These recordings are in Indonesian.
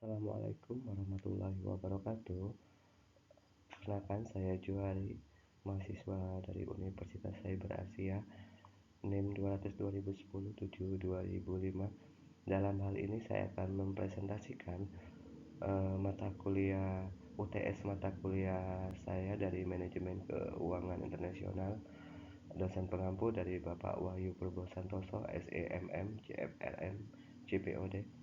Assalamualaikum warahmatullahi wabarakatuh. Perkenalkan, saya Juhari, mahasiswa dari Universitas Cyber Asia, NIM 200 2010 7 2005. Dalam hal ini saya akan mempresentasikan mata kuliah UTS mata kuliah saya dari Manajemen Keuangan Internasional. Dosen pengampu dari Bapak Wahyu Purbo Santoso, SEMM, CFRM, CPOD.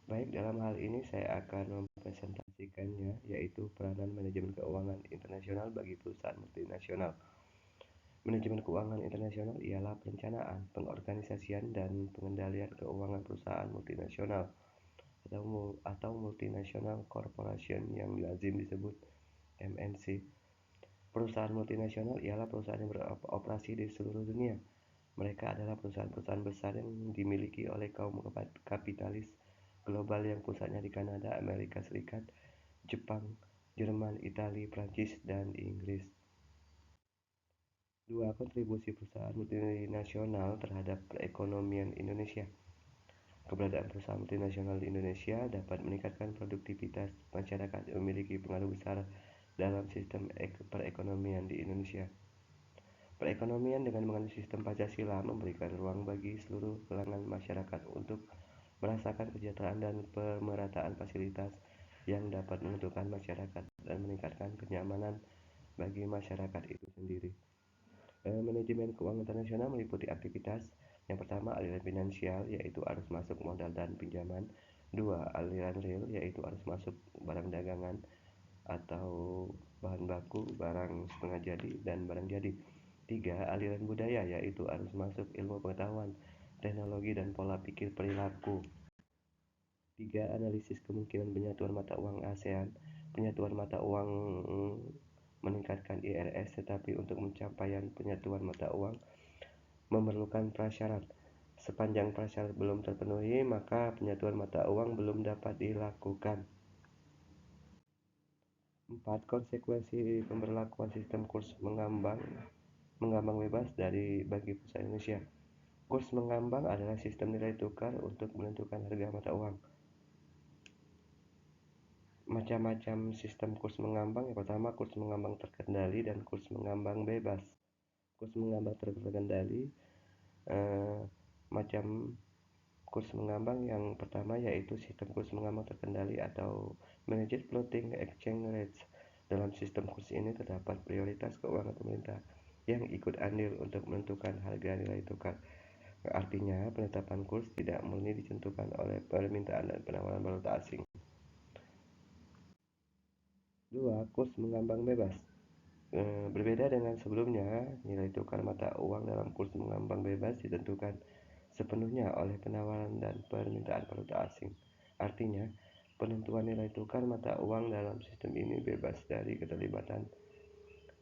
Baik, dalam hal ini saya akan mempresentasikannya, yaitu peranan manajemen keuangan internasional bagi perusahaan multinasional. Manajemen keuangan internasional ialah perencanaan, pengorganisasian, dan pengendalian keuangan perusahaan multinasional atau multinational corporation yang lazim disebut MNC. Perusahaan multinasional ialah perusahaan yang beroperasi di seluruh dunia. Mereka adalah perusahaan-perusahaan besar yang dimiliki oleh kaum kapitalis global yang pusatnya di Kanada, Amerika Serikat, Jepang, Jerman, Italia, Prancis, dan Inggris. 2. Kontribusi perusahaan multinasional terhadap perekonomian Indonesia. Keberadaan perusahaan multinasional di Indonesia dapat meningkatkan produktivitas masyarakat yang memiliki pengaruh besar dalam sistem perekonomian di Indonesia. Perekonomian dengan menganut sistem Pancasila memberikan ruang bagi seluruh kalangan masyarakat untuk merasakan kesejahteraan dan pemerataan fasilitas yang dapat menentukan masyarakat dan meningkatkan kenyamanan bagi masyarakat itu sendiri. Manajemen keuangan internasional meliputi aktivitas. Yang pertama, aliran finansial, yaitu arus masuk modal dan pinjaman. 2. Aliran real, yaitu arus masuk barang dagangan atau bahan baku, barang setengah jadi, dan barang jadi. 3. Aliran budaya, yaitu arus masuk ilmu pengetahuan, teknologi, dan pola pikir perilaku. 3. Analisis kemungkinan penyatuan mata uang ASEAN. Penyatuan mata uang meningkatkan IRS, tetapi untuk pencapaian penyatuan mata uang memerlukan prasyarat. Sepanjang prasyarat belum terpenuhi, maka penyatuan mata uang belum dapat dilakukan. 4. Konsekuensi pemberlakuan sistem kurs mengambang bebas bagi perusahaan Indonesia. Kurs mengambang adalah sistem nilai tukar untuk menentukan harga mata uang. Macam-macam sistem kurs mengambang. Yang pertama, kurs mengambang terkendali dan kurs mengambang bebas. Kurs mengambang terkendali, macam kurs mengambang yang pertama yaitu sistem kurs mengambang terkendali atau Managed Floating Exchange Rates. Dalam sistem kurs ini terdapat prioritas keuangan pemerintah yang ikut andil untuk menentukan harga nilai tukar. Artinya, penetapan kurs tidak murni ditentukan oleh permintaan dan penawaran valuta asing. 2. Kurs mengambang bebas. Berbeda dengan sebelumnya, nilai tukar mata uang dalam kurs mengambang bebas ditentukan sepenuhnya oleh penawaran dan permintaan valuta asing. Artinya, penentuan nilai tukar mata uang dalam sistem ini bebas dari keterlibatan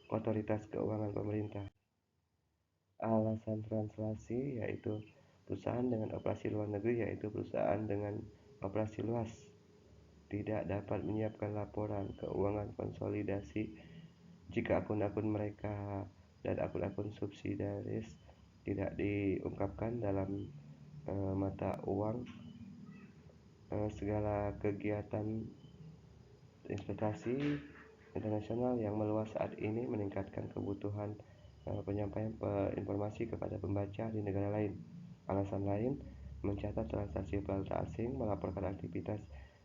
otoritas keuangan pemerintah. Alasan translasi yaitu perusahaan dengan operasi luar negeri, yaitu perusahaan dengan operasi luas, tidak dapat menyiapkan laporan keuangan konsolidasi jika akun-akun mereka dan akun-akun subsidiaris tidak diungkapkan dalam mata uang. Segala kegiatan investasi internasional yang meluas saat ini meningkatkan kebutuhan penyampaian informasi kepada pembaca di negara lain. Alasan lain, mencatat transaksi valuta asing, melaporkan aktivitas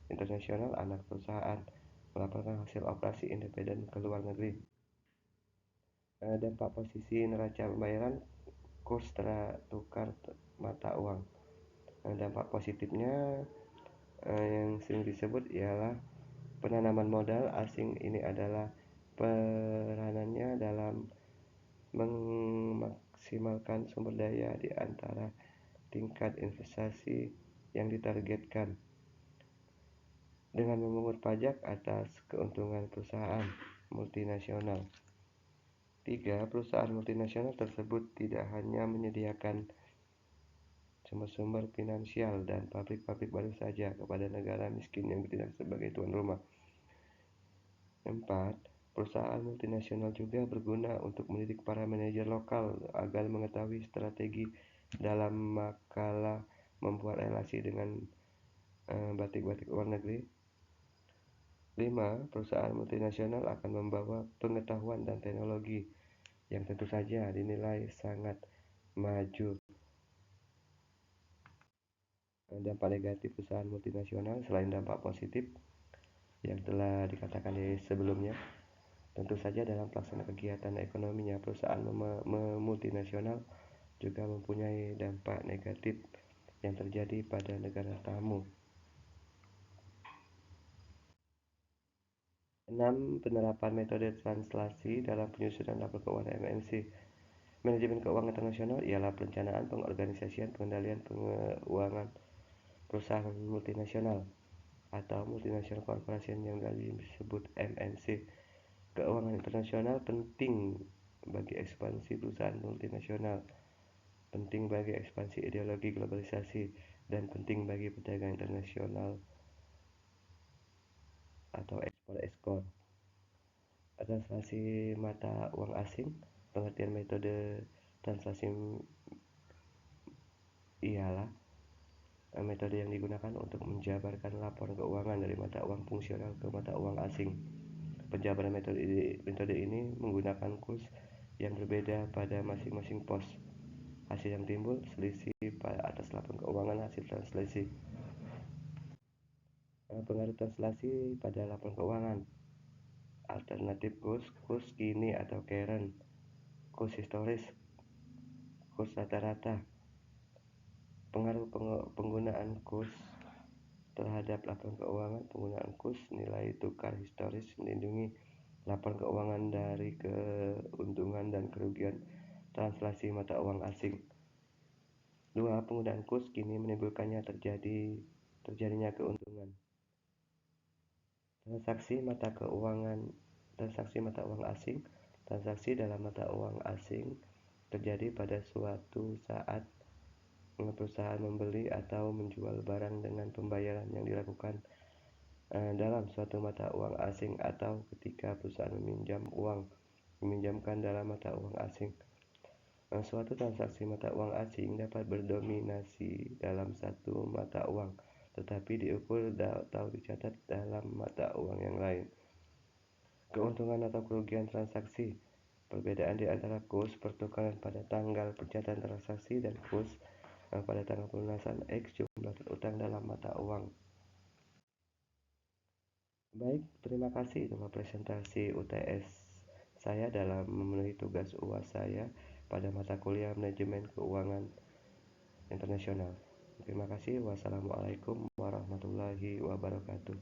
internasional anak perusahaan, melaporkan hasil operasi independen ke luar negeri. Dampak posisi neraca pembayaran kurs tukar mata uang. Dampak positifnya yang sering disebut ialah penanaman modal asing. Ini adalah peranannya dalam memaksimalkan sumber daya di antara tingkat investasi yang ditargetkan dengan memungut pajak atas keuntungan perusahaan multinasional. 3. Perusahaan multinasional tersebut tidak hanya menyediakan sumber-sumber finansial dan pabrik-pabrik baru saja kepada negara miskin yang bertindak sebagai tuan rumah. 4. Perusahaan multinasional juga berguna untuk mendidik para manajer lokal agar mengetahui strategi dalam makalah membuat relasi dengan batik-batik luar negeri. 5. Perusahaan multinasional akan membawa pengetahuan dan teknologi yang tentu saja dinilai sangat maju. Dampak negatif perusahaan multinasional selain dampak positif yang telah dikatakan di sebelumnya, tentu saja dalam pelaksanaan kegiatan ekonominya, perusahaan multinasional juga mempunyai dampak negatif yang terjadi pada negara tamu. 6. Penerapan metode translasi dalam penyusunan laporan keuangan MNC. Manajemen keuangan internasional ialah perencanaan, pengorganisasian, pengendalian keuangan perusahaan multinasional atau multinational corporation yang disebut MNC. Keuangan internasional penting bagi ekspansi perusahaan multinasional, penting bagi ekspansi ideologi globalisasi, dan penting bagi perdagangan internasional atau ekspor-ekspor. Translasi mata uang asing. Pengertian metode translasi ialah metode yang digunakan untuk menjabarkan laporan keuangan dari mata uang fungsional ke mata uang asing. Penjabaran metode ini menggunakan kurs yang berbeda pada masing-masing pos. Hasil yang timbul selisih pada atas laporan keuangan hasil translasi. Pengaruh translasi pada laporan keuangan. Alternatif kurs, kurs kini atau current, kurs historis, kurs rata-rata. Pengaruh penggunaan kurs terhadap laporan keuangan. Penggunaan kurs nilai tukar historis melindungi laporan keuangan dari keuntungan dan kerugian translasi mata uang asing. 2. Penggunaan kurs kini menimbulkannya terjadinya keuntungan. Transaksi mata uang asing. Transaksi dalam mata uang asing terjadi pada suatu saat perusahaan membeli atau menjual barang dengan pembayaran yang dilakukan dalam suatu mata uang asing, atau ketika perusahaan meminjamkan dalam mata uang asing. Suatu transaksi mata uang asing dapat berdominasi dalam satu mata uang, tetapi diukur atau dicatat dalam mata uang yang lain. Keuntungan atau kerugian transaksi. Perbedaan di antara kurs pertukaran pada tanggal pencatatan transaksi dan kurs pada tanggal pelunasan X jumlah terutang dalam mata uang. Baik, terima kasih. Itulah presentasi UTS saya dalam memenuhi tugas UAS saya pada mata kuliah Manajemen Keuangan Internasional. Terima kasih. Wassalamualaikum warahmatullahi wabarakatuh.